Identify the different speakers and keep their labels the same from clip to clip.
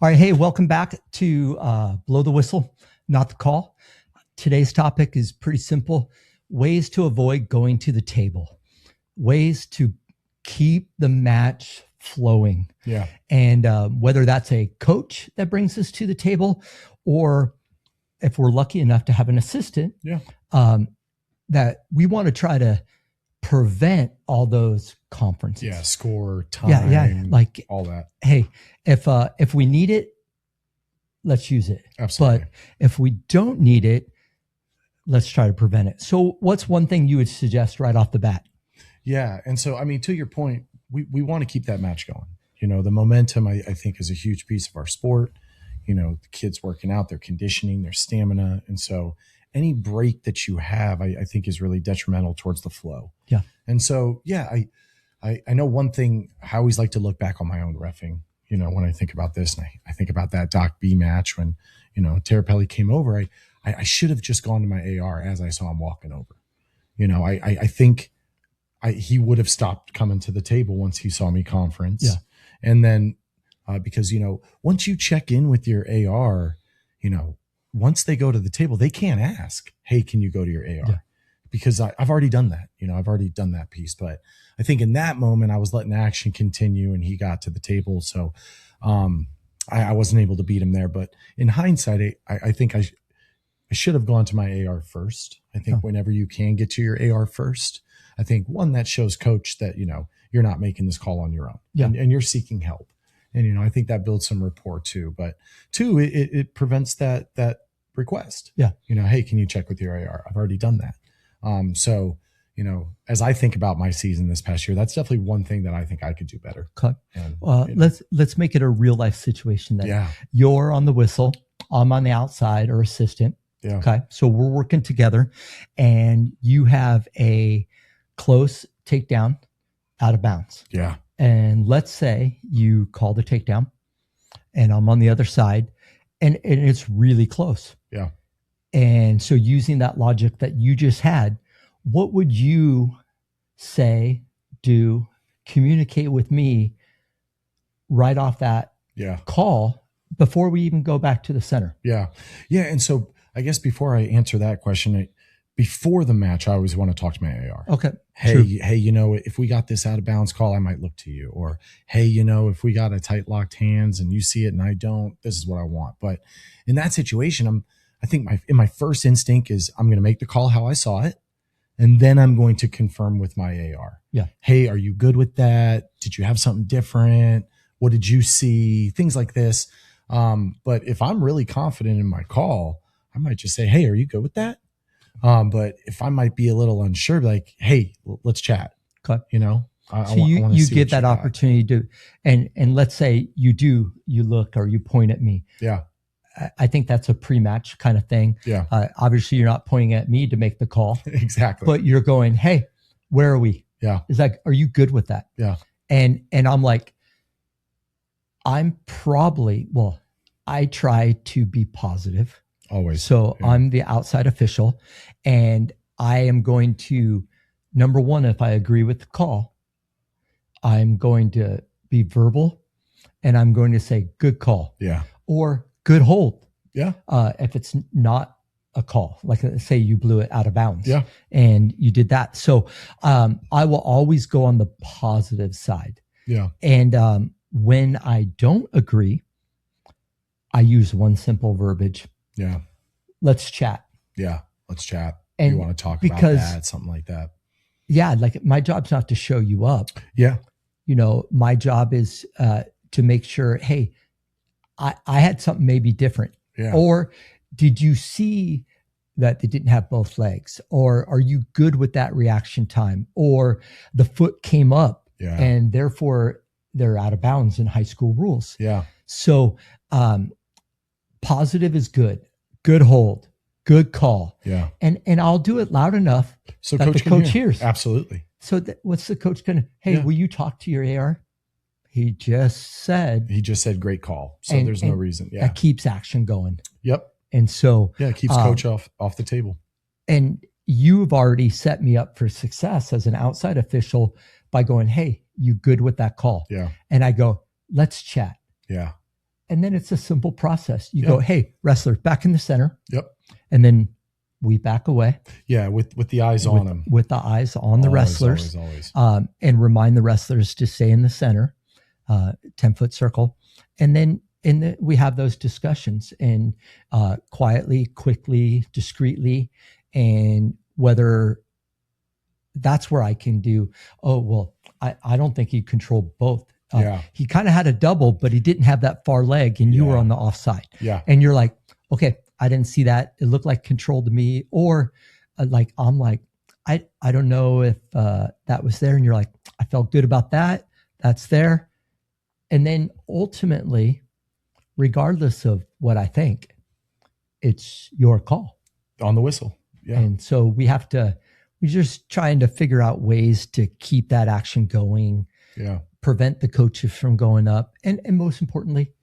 Speaker 1: All right. Hey, welcome back to Blow the Whistle, Not the Call. Today's topic is pretty simple. Ways to avoid going to the table. Ways to keep the match flowing.
Speaker 2: Yeah.
Speaker 1: And whether that's a coach that brings us to the table, or if we're lucky enough to have an assistant, that we want to try to prevent all those conferences.
Speaker 2: Yeah, score, time,
Speaker 1: like
Speaker 2: all that.
Speaker 1: Hey, if we need it, let's use it.
Speaker 2: Absolutely.
Speaker 1: But if we don't need it, let's try to prevent it. So what's one thing you would suggest right off the bat?
Speaker 2: Yeah. And so, I mean, to your point, we want to keep that match going. You know, the momentum, I think, is a huge piece of our sport. You know, the kids working out, their conditioning, their stamina. And so any break that you have, I think, is really detrimental towards the flow.
Speaker 1: Yeah.
Speaker 2: And so, yeah, I know one thing. I always like to look back on my own reffing, you know, when I think about this, and I think about that Doc B match when, you know, Terrapelli came over. I should have just gone to my AR as I saw him walking over. You know, I think he would have stopped coming to the table once he saw me conference.
Speaker 1: Yeah.
Speaker 2: And then because, you know, once you check in with your AR, you know, once they go to the table, they can't ask, hey, can you go to your AR? Yeah. Because I've already done that. You know, I've already done that piece. But I think in that moment, I was letting action continue and he got to the table. So I wasn't able to beat him there. But in hindsight, I think I should have gone to my AR first. I think whenever you can get to your AR first, I think one, that shows coach that, you know, you're not making this call on your own and you're seeking help. And, you know, I think that builds some rapport too. But two, it prevents that request.
Speaker 1: Yeah.
Speaker 2: You know, hey, can you check with your AR? I've already done that. So, you know, as I think about my season this past year, that's definitely one thing that I think I could do better.
Speaker 1: Okay.
Speaker 2: And,
Speaker 1: you know, let's make it a real life situation then.
Speaker 2: Yeah.
Speaker 1: You're on the whistle. I'm on the outside or assistant.
Speaker 2: Yeah.
Speaker 1: Okay. So we're working together and you have a close takedown out of bounds.
Speaker 2: Yeah.
Speaker 1: And let's say you call the takedown and I'm on the other side and it's really close.
Speaker 2: Yeah.
Speaker 1: And so using that logic that you just had, what would you say, do, communicate with me right off that call before we even go back to the center?
Speaker 2: Yeah. Yeah. And so I guess before I answer that question, before the match, I always want to talk to my AR.
Speaker 1: Okay.
Speaker 2: Hey, you know, if we got this out of bounds call, I might look to you. Or, hey, you know, if we got a tight locked hands and you see it and I don't, this is what I want. But in that situation, I think my first instinct is I'm going to make the call how I saw it. And then I'm going to confirm with my AR.
Speaker 1: Yeah.
Speaker 2: Hey, are you good with that? Did you have something different? What did you see? Things like this. But if I'm really confident in my call, I might just say, hey, are you good with that? But if I might be a little unsure, like, hey, let's chat.
Speaker 1: Okay.
Speaker 2: You know,
Speaker 1: so you get that opportunity to, and let's say you look or you point at me.
Speaker 2: Yeah.
Speaker 1: I think that's a pre-match kind of thing.
Speaker 2: Yeah.
Speaker 1: Obviously you're not pointing at me to make the call.
Speaker 2: Exactly.
Speaker 1: But you're going, hey, where are we?
Speaker 2: Yeah.
Speaker 1: It's like, are you good with that?
Speaker 2: Yeah.
Speaker 1: And I'm like, I try to be positive.
Speaker 2: Always.
Speaker 1: So I'm the outside official and I am going to, number one, if I agree with the call, I'm going to be verbal and I'm going to say, good call.
Speaker 2: Yeah.
Speaker 1: Or good hold.
Speaker 2: Yeah.
Speaker 1: If it's not a call, like say you blew it out of bounds.
Speaker 2: Yeah.
Speaker 1: And you did that. So I will always go on the positive side.
Speaker 2: Yeah.
Speaker 1: And when I don't agree, I use one simple verbiage.
Speaker 2: Yeah.
Speaker 1: Let's chat.
Speaker 2: Yeah. Let's chat.
Speaker 1: And
Speaker 2: you want to talk about that, something like that.
Speaker 1: Yeah. Like my job's not to show you up.
Speaker 2: Yeah.
Speaker 1: You know, my job is to make sure, hey, I had something maybe different.
Speaker 2: Yeah.
Speaker 1: Or did you see that they didn't have both legs? Or are you good with that reaction time? Or the foot came up and therefore they're out of bounds in high school rules.
Speaker 2: Yeah.
Speaker 1: So positive is good. Good hold. Good call.
Speaker 2: Yeah.
Speaker 1: And I'll do it loud enough
Speaker 2: so
Speaker 1: that the coach hears.
Speaker 2: Absolutely.
Speaker 1: So what's the coach going to, hey, will you talk to your AR? He just said,
Speaker 2: great call. So there's no reason. Yeah.
Speaker 1: That keeps action going.
Speaker 2: Yep.
Speaker 1: And so,
Speaker 2: it keeps coach off the table.
Speaker 1: And you've already set me up for success as an outside official by going, hey, you good with that call?
Speaker 2: Yeah.
Speaker 1: And I go, let's chat.
Speaker 2: Yeah.
Speaker 1: And then it's a simple process. You go, hey, wrestler, back in the center.
Speaker 2: Yep.
Speaker 1: And then we back away.
Speaker 2: Yeah, with the eyes on them.
Speaker 1: With the eyes on the wrestlers.
Speaker 2: Always.
Speaker 1: And remind the wrestlers to stay in the center, 10-foot circle. And then we have those discussions and quietly, quickly, discreetly, and whether that's where I can do, I don't think he controlled both. He kind of had a double, but he didn't have that far leg, and you were on the offside.
Speaker 2: Yeah.
Speaker 1: And you're like, okay, I didn't see that. It looked like control to me. Or I'm like, I don't know if that was there. And you're like, I felt good about that. That's there. And then ultimately, regardless of what I think, it's your call.
Speaker 2: On the whistle. Yeah.
Speaker 1: And so we're just trying to figure out ways to keep that action going.
Speaker 2: Yeah.
Speaker 1: Prevent the coaches from going up, and most importantly,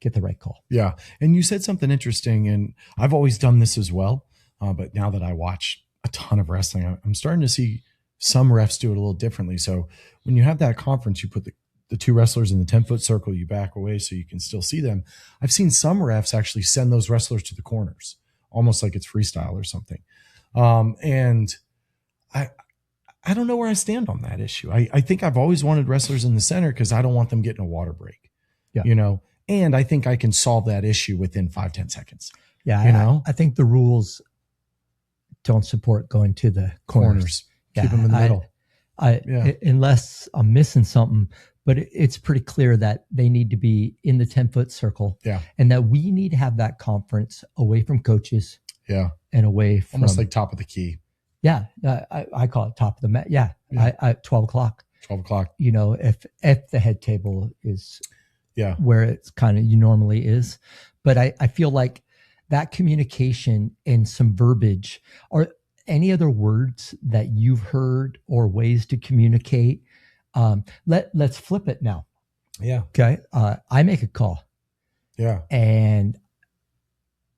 Speaker 1: get the right call.
Speaker 2: Yeah. And you said something interesting, and I've always done this as well. But now that I watch a ton of wrestling, I'm starting to see some refs do it a little differently. So when you have that conference, you put the two wrestlers in the 10-foot circle, you back away so you can still see them. I've seen some refs actually send those wrestlers to the corners, almost like it's freestyle or something. And I don't know where I stand on that issue. I think I've always wanted wrestlers in the center because I don't want them getting a water break, and I think I can solve that issue within 5-10 seconds.
Speaker 1: Yeah. I think the rules don't support going to the corners.
Speaker 2: Keep them in the middle.
Speaker 1: Unless I'm missing something, but it's pretty clear that they need to be in the 10-foot circle.
Speaker 2: Yeah.
Speaker 1: And that we need to have that conference away from coaches.
Speaker 2: Yeah.
Speaker 1: And away from.
Speaker 2: Almost like top of the key.
Speaker 1: Yeah, I call it top of the mat. Yeah. I 12 o'clock.
Speaker 2: 12 o'clock.
Speaker 1: If the head table is
Speaker 2: where
Speaker 1: it's kind of you normally is. But I feel like that communication and some verbiage, or any other words that you've heard or ways to communicate. Let's flip it now.
Speaker 2: Yeah.
Speaker 1: Okay. I make a call.
Speaker 2: Yeah.
Speaker 1: And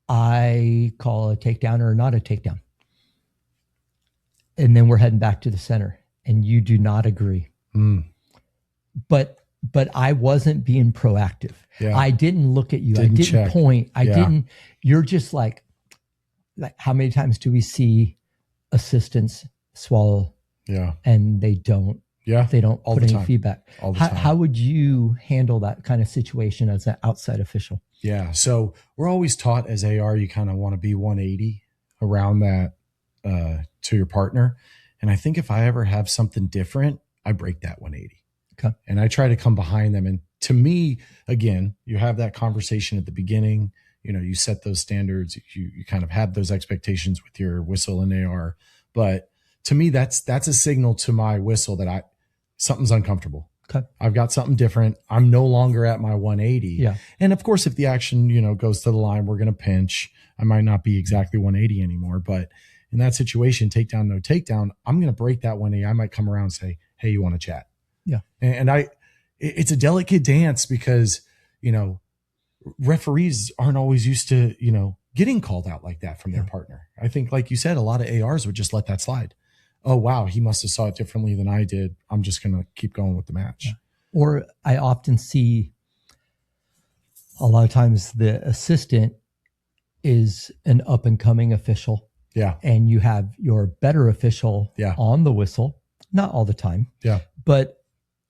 Speaker 1: I call a takedown or not a takedown. And then we're heading back to the center, and you do not agree. But I wasn't being proactive.
Speaker 2: Yeah.
Speaker 1: I didn't look at you. I didn't
Speaker 2: check.
Speaker 1: point. I didn't. You're just like how many times do we see assistants swallow?
Speaker 2: Yeah.
Speaker 1: And they don't.
Speaker 2: Yeah.
Speaker 1: They don't
Speaker 2: all
Speaker 1: put
Speaker 2: the
Speaker 1: any
Speaker 2: time.
Speaker 1: feedback.
Speaker 2: All the time.
Speaker 1: How would you handle that kind of situation as an outside official?
Speaker 2: Yeah. So we're always taught as AR, you kind of want to be 180 around that to your partner. And I think if I ever have something different, I break that 180.
Speaker 1: Okay.
Speaker 2: And I try to come behind them. And to me, again, you have that conversation at the beginning, you set those standards, you kind of have those expectations with your whistle and AR. But to me, that's a signal to my whistle that something's uncomfortable.
Speaker 1: Okay.
Speaker 2: I've got something different. I'm no longer at my 180.
Speaker 1: Yeah.
Speaker 2: And of course, if the action, goes to the line, we're going to pinch. I might not be exactly 180 anymore, but in that situation, takedown, no takedown, I'm going to break that 180. I might come around and say, hey, you want to chat?
Speaker 1: Yeah.
Speaker 2: And it's a delicate dance because, referees aren't always used to, getting called out like that from their partner. I think, like you said, a lot of ARs would just let that slide. Oh, wow, he must have saw it differently than I did. I'm just going to keep going with the match.
Speaker 1: Yeah. Or I often see a lot of times the assistant is an up and coming official.
Speaker 2: Yeah.
Speaker 1: And you have your better official on the whistle, not all the time.
Speaker 2: Yeah.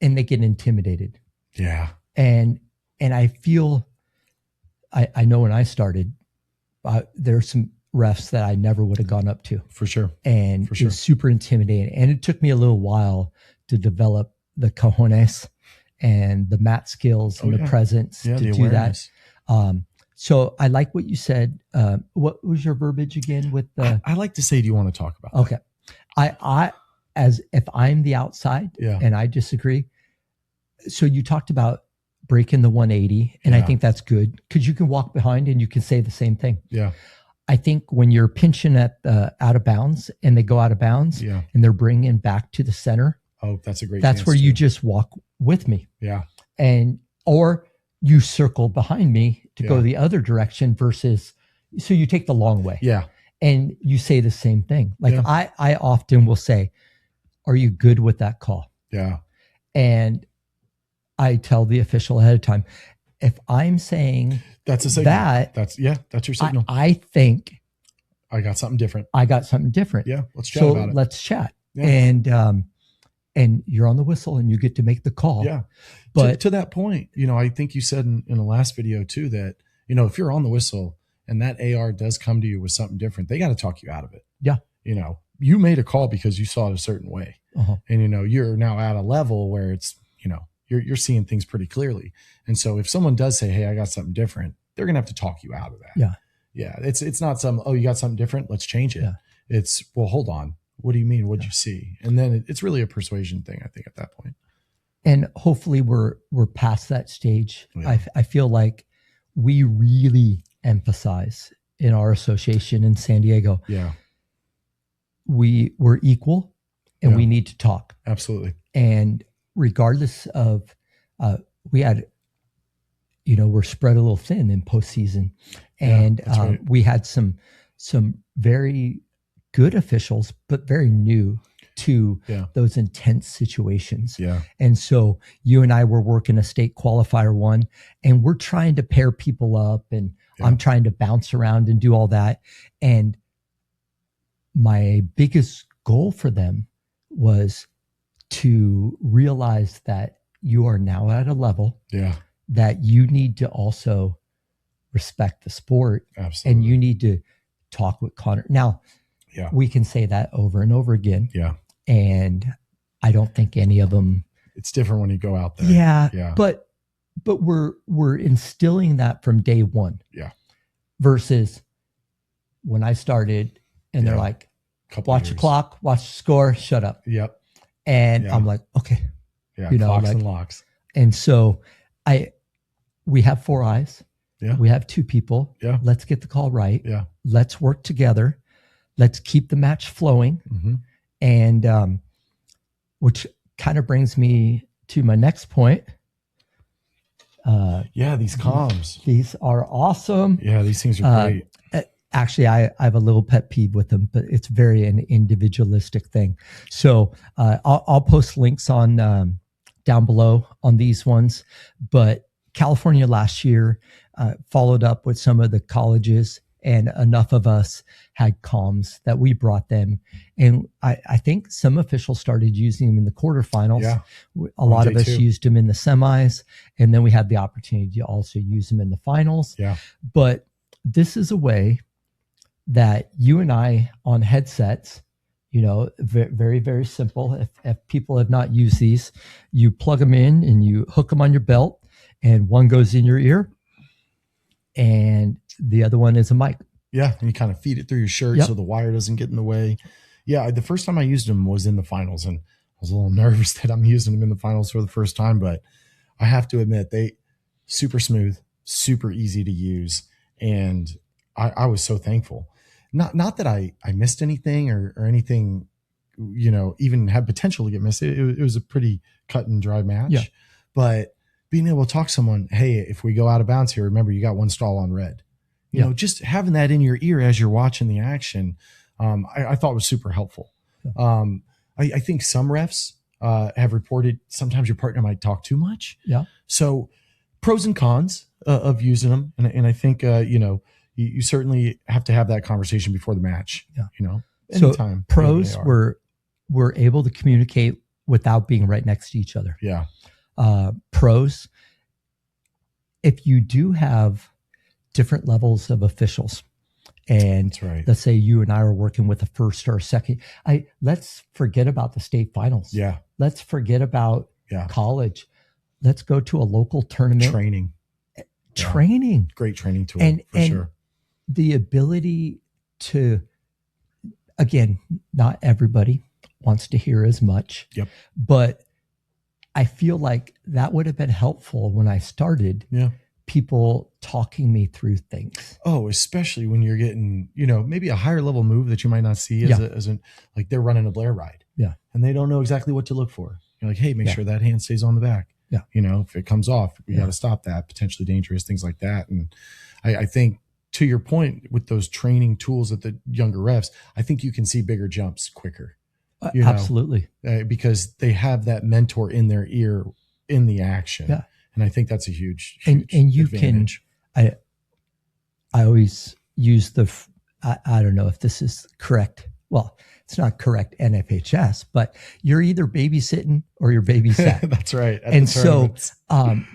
Speaker 1: And they get intimidated.
Speaker 2: Yeah.
Speaker 1: And I feel, I know when I started, there's some refs that I never would have gone up to.
Speaker 2: For sure.
Speaker 1: And it was super intimidating. And it took me a little while to develop the cojones and the mat skills and the presence to do awareness. That. So I like what you said. What was your verbiage again with the?
Speaker 2: I like to say, do you want to talk about that?
Speaker 1: Okay. I as if I'm the outside and I disagree. So you talked about breaking the 180, and I think that's good because you can walk behind and you can say the same thing.
Speaker 2: Yeah.
Speaker 1: I think when you're pinching at the out of bounds and they go out of bounds and they're bringing back to the center.
Speaker 2: Oh, that's a great.
Speaker 1: That's where you just walk with me.
Speaker 2: Yeah.
Speaker 1: Or you circle behind me to go the other direction versus, so you take the long way.
Speaker 2: Yeah.
Speaker 1: And you say the same thing. Like I often will say, are you good with that call?
Speaker 2: Yeah.
Speaker 1: And I tell the official ahead of time, if I'm saying
Speaker 2: that's a signal. That's your signal.
Speaker 1: I think
Speaker 2: I got something different.
Speaker 1: Yeah.
Speaker 2: Let's chat about it.
Speaker 1: Let's chat. Yeah. And you're on the whistle and you get to make the call.
Speaker 2: Yeah. But to that point, I think you said in the last video too, that, if you're on the whistle and that AR does come to you with something different, they got to talk you out of it.
Speaker 1: Yeah.
Speaker 2: You made a call because you saw it a certain way. And, you're now at a level where it's, you're seeing things pretty clearly. And so if someone does say, hey, I got something different, they're going to have to talk you out of that.
Speaker 1: Yeah.
Speaker 2: Yeah. It's not you got something different. Let's change it. Yeah. It's, well, hold on. What do you mean? What'd you see? And then it's really a persuasion thing, I think, at that point.
Speaker 1: And hopefully we're past that stage. Yeah. I feel like we really emphasize in our association in San Diego.
Speaker 2: Yeah.
Speaker 1: We're equal and we need to talk.
Speaker 2: Absolutely.
Speaker 1: And regardless of, we had, we're spread a little thin in postseason, and right. We had some very good officials, but very new to those intense situations.
Speaker 2: Yeah.
Speaker 1: And so you and I were working a state qualifier one, and we're trying to pair people up, and I'm trying to bounce around and do all that. And my biggest goal for them was to realize that you are now at a level that you need to also respect the sport.
Speaker 2: Absolutely.
Speaker 1: And you need to talk with Connor. Now, we can say that over and over again.
Speaker 2: Yeah.
Speaker 1: And I don't think any of them.
Speaker 2: It's different when you go out there.
Speaker 1: Yeah. Yeah. But we're instilling that from day one.
Speaker 2: Yeah.
Speaker 1: Versus when I started and they're like, watch the clock, watch the score, shut up.
Speaker 2: Yep.
Speaker 1: And I'm like, okay.
Speaker 2: Yeah. Clocks and locks.
Speaker 1: And so we have 4 eyes.
Speaker 2: Yeah.
Speaker 1: We have 2 people.
Speaker 2: Yeah.
Speaker 1: Let's get the call right.
Speaker 2: Yeah.
Speaker 1: Let's work together. Let's keep the match flowing.
Speaker 2: Mm-hmm.
Speaker 1: And which kind of brings me to my next point.
Speaker 2: These comms.
Speaker 1: These are awesome.
Speaker 2: Yeah, these things are great.
Speaker 1: Actually, I have a little pet peeve with them, but it's very an individualistic thing. So I'll post links on down below on these ones. But California last year followed up with some of the colleges, and enough of us had comms that we brought them. And I think some officials started using them in the quarterfinals.
Speaker 2: Yeah.
Speaker 1: A lot of us used them in the semis, and then we had the opportunity to also use them in the finals.
Speaker 2: Yeah.
Speaker 1: But this is a way that you and I on headsets, very, very simple. If people have not used these, you plug them in and you hook them on your belt, and one goes in your ear and the other one is a mic.
Speaker 2: Yeah. And you kind of feed it through your shirt so the wire doesn't get in the way. Yeah. The first time I used them was in the finals, and I was a little nervous that I'm using them in the finals for the first time, but I have to admit, they super smooth, super easy to use. And I was so thankful. Not that I missed anything or anything, even had potential to get missed. It was a pretty cut and dry match, but being able to talk to someone, hey, if we go out of bounds here, remember you got 1 stall on red, you know, just having that in your ear as you're watching the action. I thought was super helpful. I think some refs have reported sometimes your partner might talk too much.
Speaker 1: Yeah.
Speaker 2: So pros and cons of using them. And I think, you certainly have to have that conversation before the match.
Speaker 1: Yeah.
Speaker 2: Anytime.
Speaker 1: So pros were able to communicate without being right next to each other.
Speaker 2: Yeah.
Speaker 1: Pros, if you do have different levels of officials, and let's say you and I are working with a first or a second, let's forget about the state finals.
Speaker 2: Yeah.
Speaker 1: Let's forget about college. Let's go to a local tournament. Training.
Speaker 2: Great training tool
Speaker 1: and
Speaker 2: sure.
Speaker 1: The ability to, again, not everybody wants to hear as much.
Speaker 2: Yep.
Speaker 1: But I feel like that would have been helpful when I started.
Speaker 2: Yeah.
Speaker 1: People talking me through things.
Speaker 2: Oh, especially when you're getting, maybe a higher level move that you might not see as like they're running a Blair ride.
Speaker 1: Yeah.
Speaker 2: And they don't know exactly what to look for. You're like, hey, make sure that hand stays on the back.
Speaker 1: Yeah.
Speaker 2: If it comes off, we got to stop that, potentially dangerous, things like that. And I think to your point with those training tools at the younger refs, I think you can see bigger jumps quicker.
Speaker 1: Absolutely.
Speaker 2: Because they have that mentor in their ear in the action.
Speaker 1: Yeah.
Speaker 2: And I think that's a huge
Speaker 1: and you
Speaker 2: advantage.
Speaker 1: I always use I don't know if this is correct. Well, it's not correct NFHS, but you're either babysitting or you're babysat.
Speaker 2: That's right.
Speaker 1: And so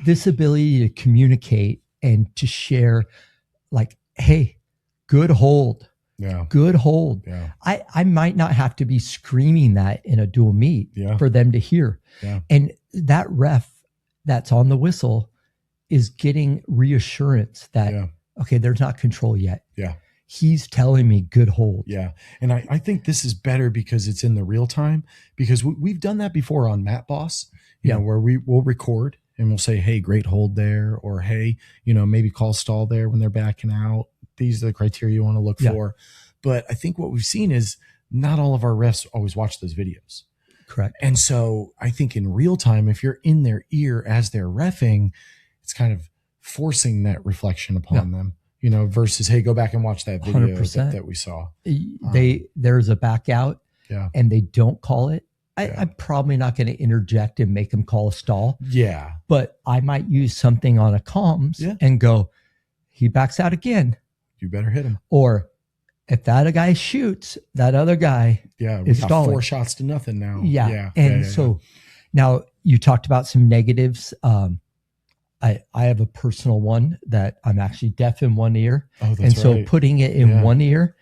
Speaker 1: this ability to communicate and to share, like, hey, good hold.
Speaker 2: Yeah.
Speaker 1: Good hold.
Speaker 2: Yeah.
Speaker 1: I might not have to be screaming that in a dual meet for them to hear.
Speaker 2: Yeah.
Speaker 1: And that ref that's on the whistle is getting reassurance that, okay, there's not control yet.
Speaker 2: Yeah.
Speaker 1: He's telling me good hold.
Speaker 2: Yeah. And I think this is better because it's in the real time, because we've done that before on Mat Boss, you know, where we'll record and we'll say, hey, great hold there. Or, hey, you know, maybe call stall there when they're backing out. These are the criteria you want to look for. But I think what we've seen is not all of our refs always watch those videos.
Speaker 1: Correct.
Speaker 2: And so I think in real time, if you're in their ear as they're reffing, it's kind of forcing that reflection upon them, you know, versus, hey, go back and watch that video that we saw.
Speaker 1: There's a back out and they don't call it. I'm probably not going to interject and make them call a stall.
Speaker 2: Yeah.
Speaker 1: But I might use something on a comms and go, he backs out again.
Speaker 2: You better hit him.
Speaker 1: Or if that guy shoots, that other guy is stalling.
Speaker 2: 4 shots to nothing now.
Speaker 1: So now you talked about some negatives. I have a personal one that I'm actually deaf in one ear.
Speaker 2: Oh, that's
Speaker 1: so putting it in one ear,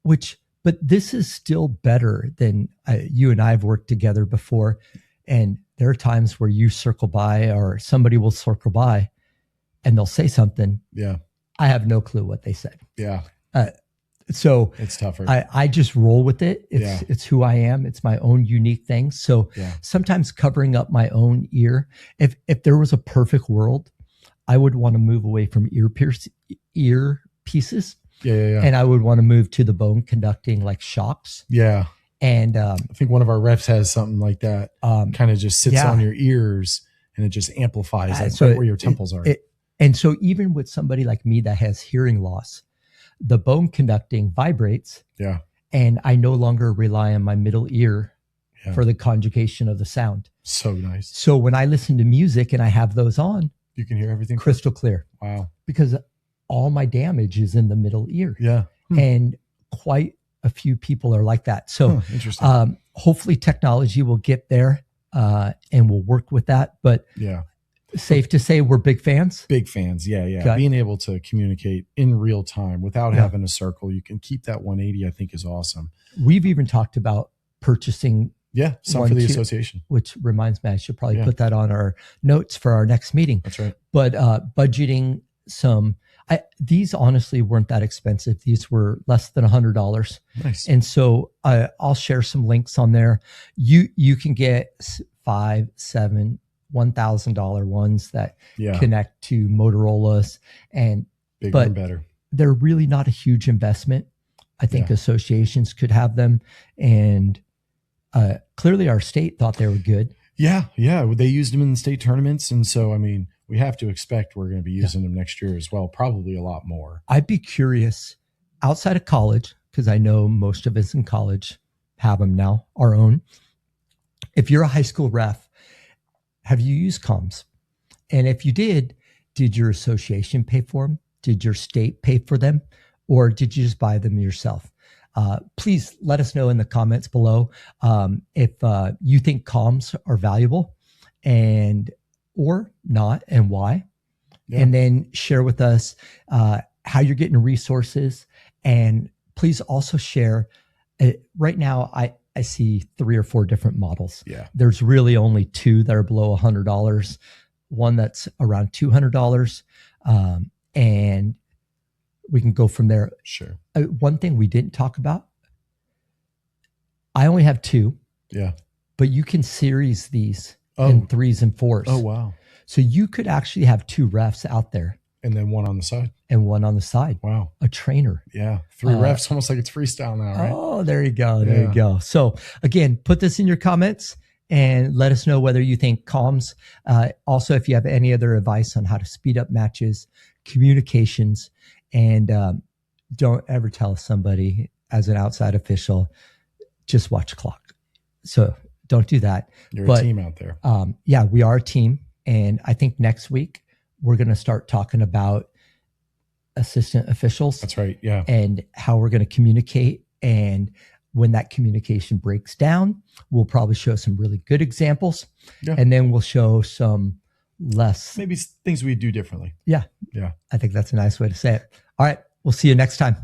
Speaker 1: but this is still better than you and I have worked together before. And there are times where you circle by or somebody will circle by and they'll say something.
Speaker 2: Yeah.
Speaker 1: I have no clue what they said.
Speaker 2: Yeah.
Speaker 1: So
Speaker 2: it's tougher.
Speaker 1: I just roll with it. It's who I am. It's my own unique thing. So sometimes covering up my own ear, if there was a perfect world, I would want to move away from ear pieces. And I would want to move to the bone conducting, like shocks.
Speaker 2: Yeah.
Speaker 1: And
Speaker 2: I think one of our refs has something like that. Kind of just sits on your ears and it just amplifies right where your temples are.
Speaker 1: And so even with somebody like me that has hearing loss, the bone conducting vibrates.
Speaker 2: Yeah.
Speaker 1: And I no longer rely on my middle ear for the conjugation of the sound.
Speaker 2: So nice.
Speaker 1: So when I listen to music and I have those on,
Speaker 2: you can hear everything
Speaker 1: crystal clear.
Speaker 2: Wow.
Speaker 1: Because all my damage is in the middle ear.
Speaker 2: Yeah.
Speaker 1: And quite a few people are like that. So
Speaker 2: interesting.
Speaker 1: Hopefully technology will get there and we'll work with that. But safe to say we're big fans.
Speaker 2: Big fans. Yeah. Being able to communicate in real time without having a circle, you can keep that 180, I think is awesome.
Speaker 1: We've even talked about purchasing
Speaker 2: some for the association.
Speaker 1: Which reminds me, I should probably put that on our notes for our next meeting.
Speaker 2: That's right.
Speaker 1: But budgeting some, these honestly weren't that expensive. These were less than $100.
Speaker 2: Nice.
Speaker 1: And so I'll share some links on there. You can get $5, $7, $1,000 ones that connect to Motorola's and
Speaker 2: bigger and better.
Speaker 1: They're really not a huge investment. I think associations could have them, and clearly our state thought they were good.
Speaker 2: Yeah. They used them in the state tournaments, and so I mean, we have to expect we're going to be using them next year as well. Probably a lot more.
Speaker 1: I'd be curious outside of college, because I know most of us in college have them now, our own. If you're a high school ref, have you used comms? And if you did your association pay for them? Did your state pay for them? Or did you just buy them yourself? Please let us know in the comments below if you think comms are valuable or not, and why. Yeah. And then share with us how you're getting resources. And please also share. Right now, I see 3 or 4 different models.
Speaker 2: Yeah.
Speaker 1: There's really only 2 that are below $100, one that's around $200. And we can go from there.
Speaker 2: Sure.
Speaker 1: One thing we didn't talk about, I only have 2.
Speaker 2: Yeah.
Speaker 1: But you can series these in 3s and 4s.
Speaker 2: Oh, wow.
Speaker 1: So you could actually have 2 refs out there.
Speaker 2: And then one on the side.
Speaker 1: And one on the side.
Speaker 2: Wow.
Speaker 1: A trainer.
Speaker 2: Yeah. 3 refs, almost like it's freestyle now, right?
Speaker 1: Oh, there you go. There you go. So again, put this in your comments and let us know whether you think comms. Also, if you have any other advice on how to speed up matches, communications, and don't ever tell somebody as an outside official, just watch the clock. So don't do that.
Speaker 2: You're a team out there.
Speaker 1: We are a team. And I think next week we're going to start talking about assistant officials.
Speaker 2: That's right. Yeah.
Speaker 1: And how we're going to communicate. And when that communication breaks down, we'll probably show some really good examples.
Speaker 2: Yeah.
Speaker 1: And then we'll show some less.
Speaker 2: Maybe things we do differently.
Speaker 1: Yeah.
Speaker 2: Yeah.
Speaker 1: I think that's a nice way to say it. All right. We'll see you next time.